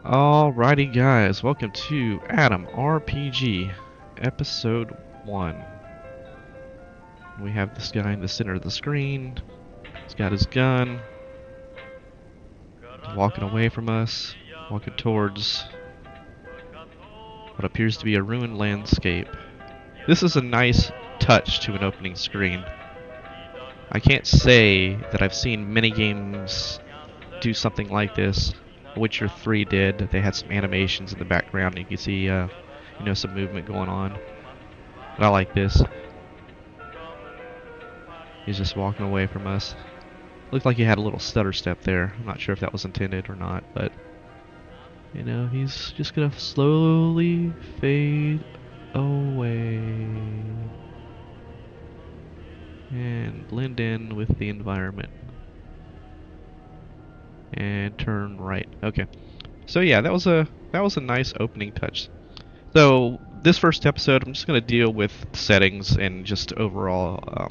Alrighty guys, welcome to Adam RPG, episode 1. We have this guy in the center of the screen. He's got his gun. He's walking away from us, walking towards what appears to be a ruined landscape. This is a nice touch to an opening screen. I can't say that I've seen many games do something like this. Witcher 3 did. They had some animations in the background. You can see, some movement going on. But I like this. He's just walking away from us. Looked like he had a little stutter step there. I'm not sure if that was intended or not, but he's just gonna slowly fade away and blend in with the environment. And turn right. Okay. So yeah, that was a nice opening touch. So this first episode, I'm just gonna deal with settings and just overall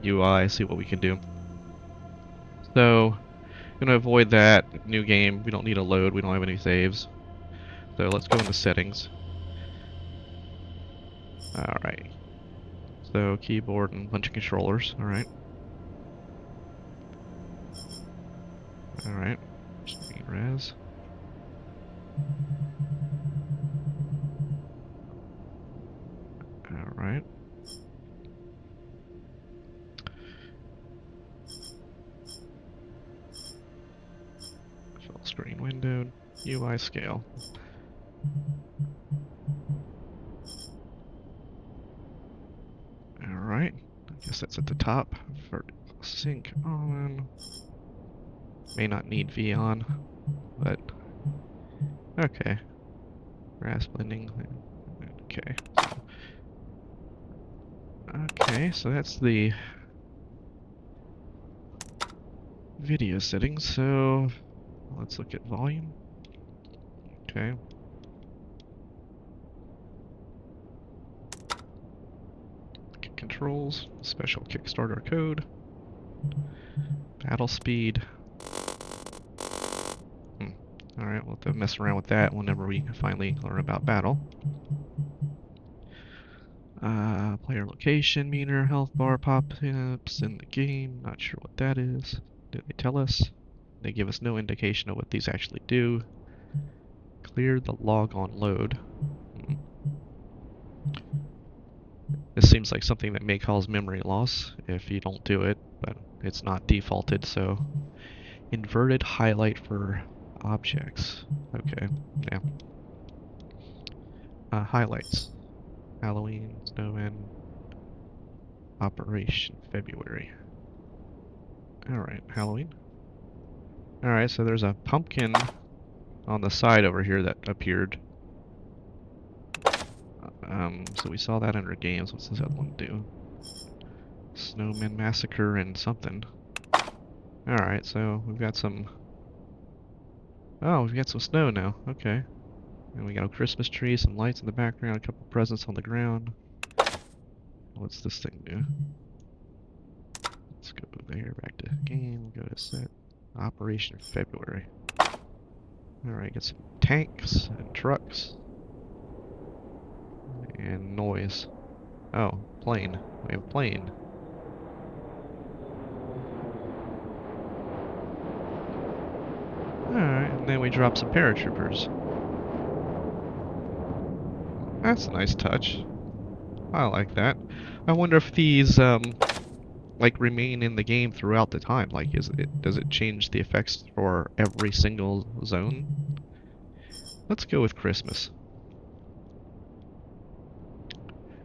UI, see what we can do. So, gonna avoid that. New game, we don't need a load, we don't have any saves. So let's go into settings. Alright. So keyboard and a bunch of controllers, alright. Alright. Screen res. Alright. Full screen window, UI scale. Alright, I guess that's at the top. Vertical sync on. May not need V on, but okay. Grass blending. Okay. Okay, so that's the video settings. So let's look at volume. Okay. Controls, special Kickstarter code, battle speed. Alright, we'll have to mess around with that whenever we finally learn about battle. Player location meter, health bar pop-ups in the game. Not sure what that is. Did they tell us? They give us no indication of what these actually do. Clear the log on load. This seems like something that may cause memory loss if you don't do it, but it's not defaulted, so inverted highlight for objects. Okay, yeah. Highlights. Halloween, snowman, Operation February. Alright, Halloween. Alright, so there's a pumpkin on the side over here that appeared. So we saw that under games. What's this other one do? Snowman Massacre and something. Alright, so we've got some... Oh, we've got some snow now. Okay. And we got a Christmas tree, some lights in the background, a couple presents on the ground. What's this thing do? Let's go there, back to game, go to set. Operation February. Alright, get some tanks and trucks. And noise. Oh, plane. We have a plane. Alright, and then we drop some paratroopers. That's a nice touch. I like that. I wonder if these, like, remain in the game throughout the time. Like, does it change the effects for every single zone? Let's go with Christmas.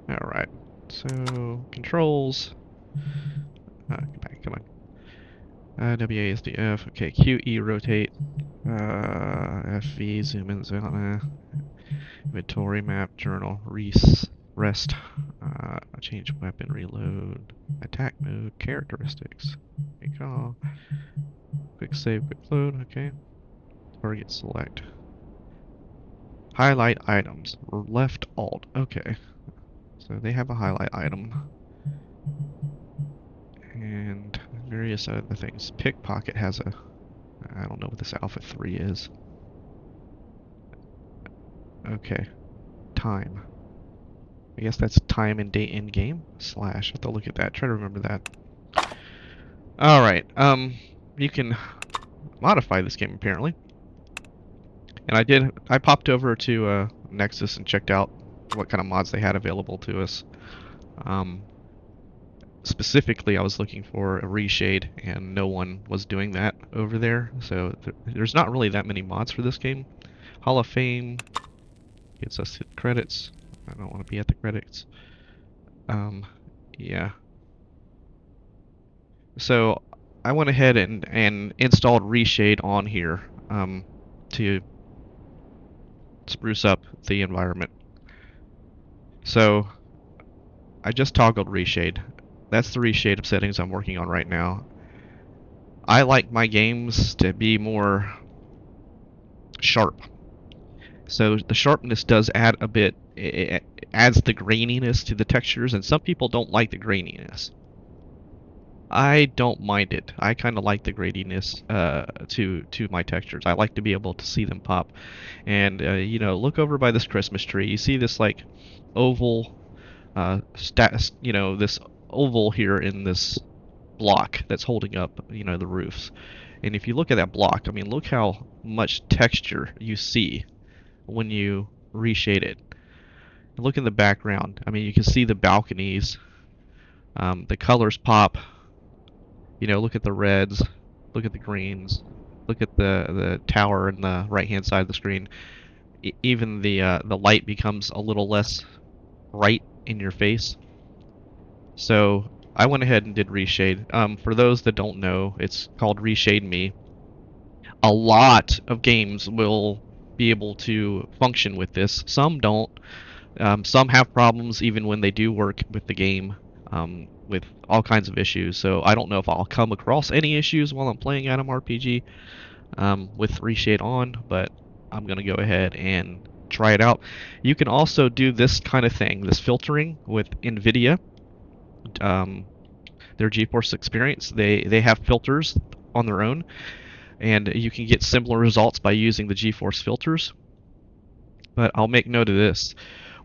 Alright, so controls. Come back, come on. WASD F. Okay, QE rotate. FV zoom in, zoom out. Inventory map, journal, rest. Change weapon, reload, attack mode, characteristics. Recall. Quick save, quick load. Okay. Target select. Highlight items. Left alt. Okay. So they have a highlight item. And various other things. Pickpocket has a... I don't know what this Alpha 3 is. Okay. Time. I guess that's time and date in game slash. I have to look at that. Try to remember that. All right. You can modify this game apparently, and I did. I popped over to Nexus and checked out what kind of mods they had available to us. Um, Specifically, I was looking for a reshade, and no one was doing that over there. So there's not really that many mods for this game. Hall of Fame gets us to the credits. I don't want to be at the credits. Um, yeah. So I went ahead and installed Reshade on here to spruce up the environment. So I just toggled Reshade. That's the Reshade settings I'm working on right now. I like my games to be more sharp. So the sharpness does add a bit, it adds the graininess to the textures, and some people don't like the graininess. I don't mind it. I kind of like the graininess to my textures. I like to be able to see them pop. And you know, look over by this Christmas tree. You see this like oval, this oval here in this block that's holding up, you know, the roofs. And if you look at that block, I mean, look how much texture you see when you reshade it. Look in the background. I mean, you can see the balconies. The colors pop. You know, look at the reds. Look at the greens. Look at the tower in the right-hand side of the screen. Even the light becomes a little less bright in your face. So I went ahead and did reshade. For those that don't know, it's called Reshade Me. A lot of games will be able to function with this. Some don't. Some have problems even when they do work with the game, with all kinds of issues. So I don't know if I'll come across any issues while I'm playing Atom RPG with Reshade on, but I'm going to go ahead and try it out. You can also do this kind of thing, this filtering with NVIDIA. Their GeForce Experience, they have filters on their own, and you can get similar results by using the GeForce filters. But I'll make note of this.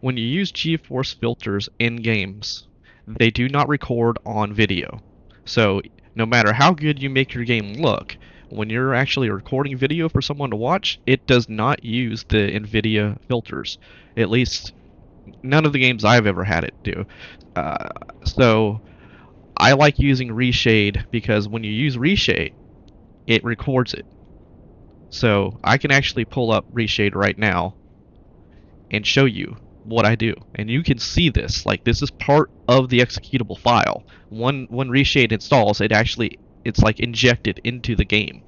When you use GeForce filters in games, they do not record on video. So no matter how good you make your game look, when you're actually recording video for someone to watch, it does not use the NVIDIA filters. At least none of the games I've ever had it do. So I like using Reshade because when you use Reshade, it records it. So I can actually pull up Reshade right now and show you what I do. And you can see this. Like, this is part of the executable file. When Reshade installs, it's like injected into the game.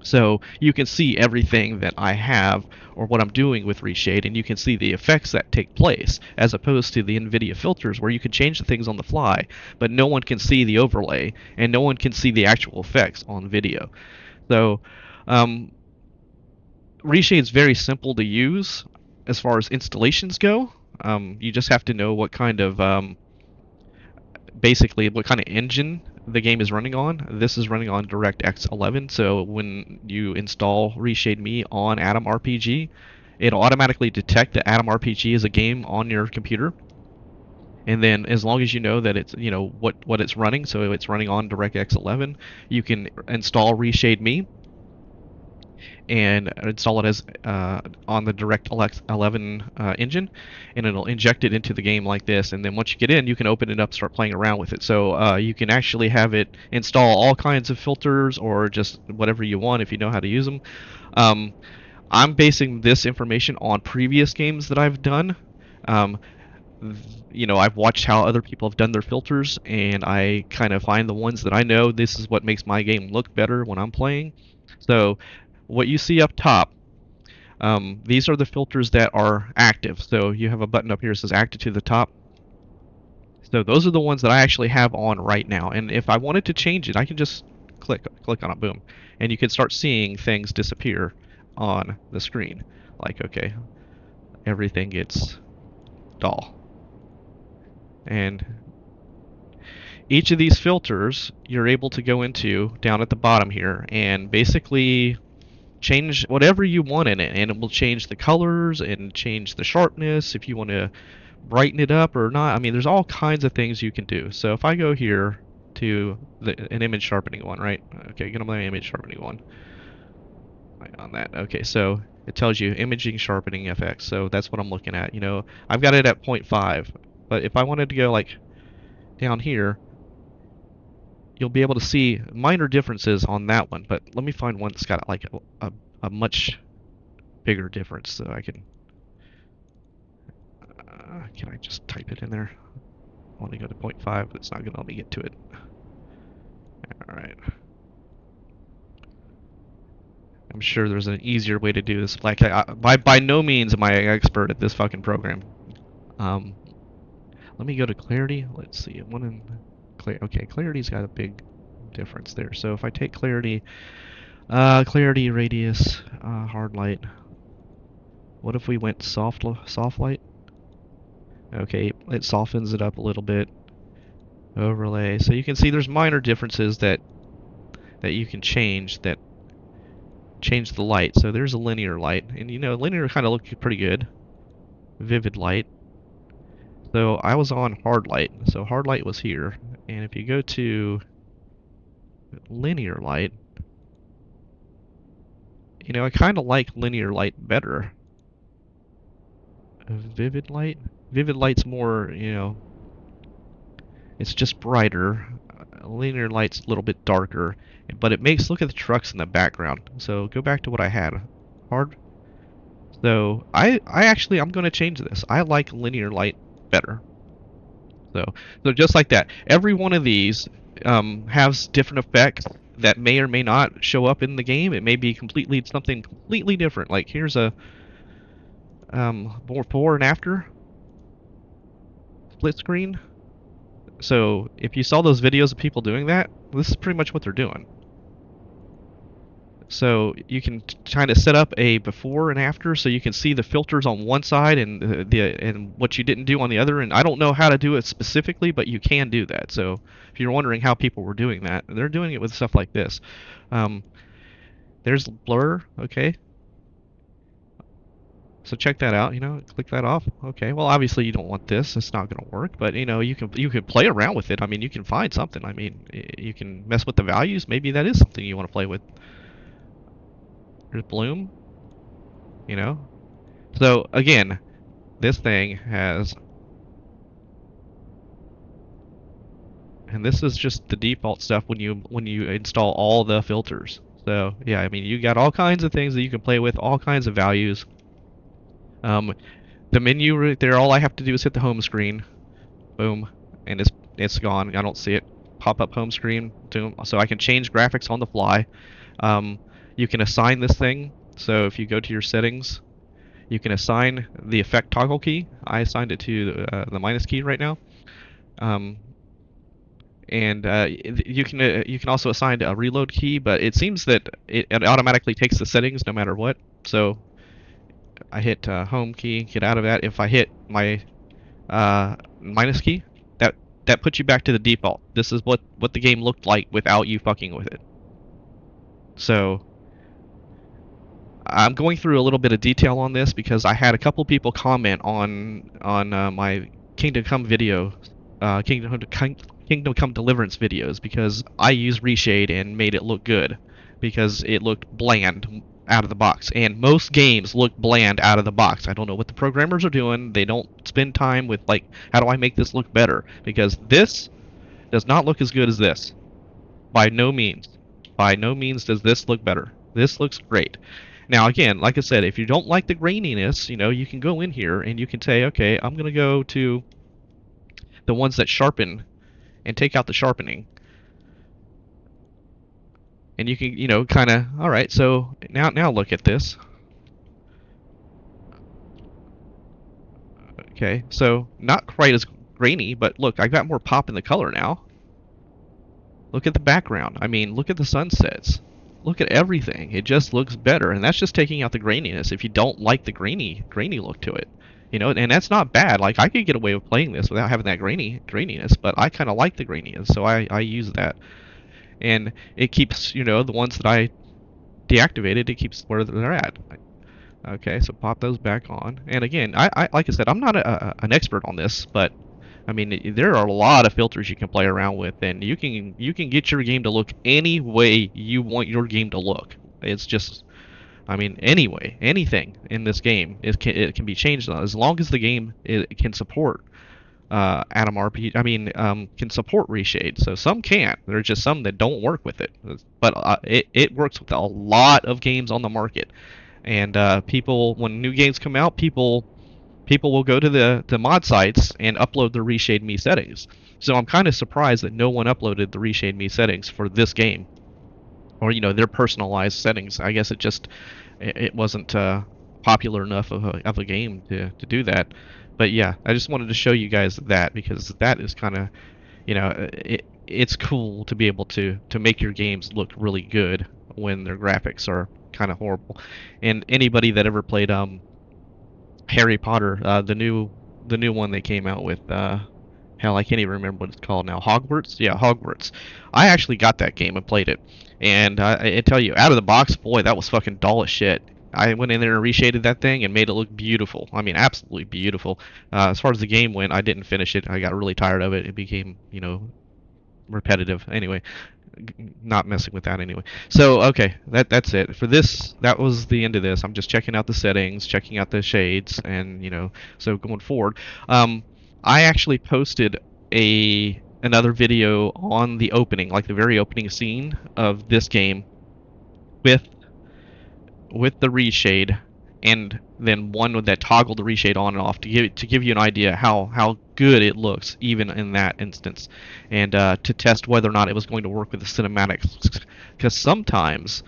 So you can see everything that I have or what I'm doing with Reshade, and you can see the effects that take place, as opposed to the NVIDIA filters where you can change the things on the fly, but no one can see the overlay, and no one can see the actual effects on video. So um, Reshade's very simple to use as far as installations go. You just have to know what kind of basically what kind of engine the game is running on. This is running on DirectX 11, so when you install Reshade Me on Atom RPG, it'll automatically detect that Atom RPG is a game on your computer. And then as long as you know that it's, you know, what it's running, so it's running on DirectX 11, you can install Reshade Me and install it as on the DirectX 11 engine, and it'll inject it into the game like this. And then once you get in, you can open it up, start playing around with it. So you can actually have it install all kinds of filters or just whatever you want if you know how to use them. I'm basing this information on previous games that I've done. Um, you know, I've watched how other people have done their filters, and I kind of find the ones that I know this is what makes my game look better when I'm playing. So what you see up top, these are the filters that are active. So you have a button up here that says active to the top. So those are the ones that I actually have on right now. And if I wanted to change it, I can just click on it, boom, and you can start seeing things disappear on the screen. Like, okay, everything gets dull. And each of these filters you're able to go into down at the bottom here and basically change whatever you want in it, and it will change the colors and change the sharpness if you want to brighten it up or not. I mean, there's all kinds of things you can do. So if I go here to an image sharpening one, right? Okay, get on my image sharpening one. Right on that. Okay, so it tells you imaging sharpening effects. So that's what I'm looking at. You know, I've got it at 0.5, but if I wanted to go like down here, you'll be able to see minor differences on that one. But let me find one that's got like a much bigger difference so I can I just type it in there? I want to go to 0.5, but it's not going to let me get to it. Alright. I'm sure there's an easier way to do this. Like, by no means am I an expert at this fucking program. Um, Let me go to clarity. Let's see. One in okay, clarity's got a big difference there. So if I take clarity, clarity, radius, hard light. What if we went soft light? Okay, it softens it up a little bit. Overlay. So you can see there's minor differences that you can change that change the light. So there's a linear light, and you know, linear kind of looks pretty good. Vivid light. So I was on hard light. So hard light was here, and if you go to linear light, you know, I kind of like linear light better. Vivid light? Vivid light's more, you know, it's just brighter. Linear light's a little bit darker, but it makes, look at the trucks in the background. So go back to what I had. Hard. So I'm going to change this. I like linear light better. So just like that, every one of these has different effects that may or may not show up in the game. It may be something completely different. Like here's a before and after split screen. So if you saw those videos of people doing that, this is pretty much what they're doing. So you can kind of set up a before and after, so you can see the filters on one side and and what you didn't do on the other. And I don't know how to do it specifically, but you can do that. So if you're wondering how people were doing that, they're doing it with stuff like this. There's blur, okay. So check that out. You know, click that off. Okay. Well, obviously you don't want this. It's not going to work. But you know, you can play around with it. I mean, you can find something. I mean, you can mess with the values. Maybe that is something you want to play with. There's bloom, you know. So again, this thing has, and this is just the default stuff when you install all the filters. So yeah, I mean, you got all kinds of things that you can play with, all kinds of values. The menu right there, all I have to do is hit the home screen, boom, and it's gone. I don't see it pop up home screen, boom. So I can change graphics on the fly. You can assign this thing. So if you go to your settings, you can assign the effect toggle key. I assigned it to the minus key right now. And you can also assign a reload key, but it seems that it automatically takes the settings no matter what. So I hit home key, get out of that. If I hit my minus key, that puts you back to the default. This is what the game looked like without you fucking with it. So I'm going through a little bit of detail on this because I had a couple people comment on my Kingdom Come video, Kingdom Come Deliverance videos, because I used Reshade and made it look good because it looked bland out of the box, and most games look bland out of the box. I don't know what the programmers are doing. They don't spend time with like, how do I make this look better? Because this does not look as good as this. By no means. By no means does this look better. This looks great. Now, again, like I said, if you don't like the graininess, you know, you can go in here and you can say, okay, I'm going to go to the ones that sharpen and take out the sharpening. And you can, you know, kind of, all right, so now look at this. Okay, so not quite as grainy, but look, I got more pop in the color now. Look at the background. I mean, look at the sunsets. Look at everything. It just looks better, and that's just taking out the graininess. If you don't like the grainy look to it, you know, and that's not bad. Like I could get away with playing this without having that graininess, but I kind of like the graininess, so I use that, and it keeps, you know, the ones that I deactivated, it keeps where they're at. Okay, so pop those back on. And again, I like I said, I'm not an expert on this, but I mean, there are a lot of filters you can play around with, and you can get your game to look any way you want your game to look. It's just, I mean, anyway, anything in this game it can be changed as long as the game it can support Atom RPG. I mean, can support Reshade. So some can't. There's just some that don't work with it. But it works with a lot of games on the market. And people, when new games come out, people will go to the mod sites and upload the Reshade Me settings. So I'm kind of surprised that no one uploaded the Reshade Me settings for this game, or their personalized settings. I guess it wasn't popular enough of a game to do that. But yeah, I just wanted to show you guys that because that is kind of it's cool to be able to make your games look really good when their graphics are kind of horrible. And anybody that ever played Harry Potter, the new one they came out with. Hell, I can't even remember what it's called now. Hogwarts? Yeah, Hogwarts. I actually got that game and played it, and I tell you, out of the box, boy, that was fucking dull as shit. I went in there and reshaded that thing and made it look beautiful. I mean, absolutely beautiful. As far as the game went, I didn't finish it. I got really tired of it. It became, repetitive. Anyway, not messing with that anyway. So okay, that's it for this. That was the end of this. I'm just checking out the settings, checking out the shades, and so going forward, I actually posted another video on the opening, like the very opening scene of this game with the reshade, and then one with that toggle the reshade on and off to give you an idea how good it looks even in that instance, and to test whether or not it was going to work with the cinematics, because sometimes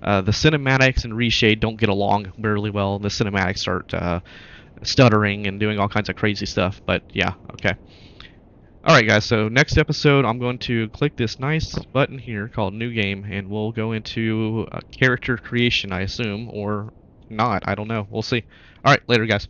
the cinematics and reshade don't get along really well. The cinematics start stuttering and doing all kinds of crazy stuff. But yeah, okay. Alright guys, so next episode I'm going to click this nice button here called New Game, and we'll go into character creation, I assume, or not, I don't know. We'll see. Alright, later guys.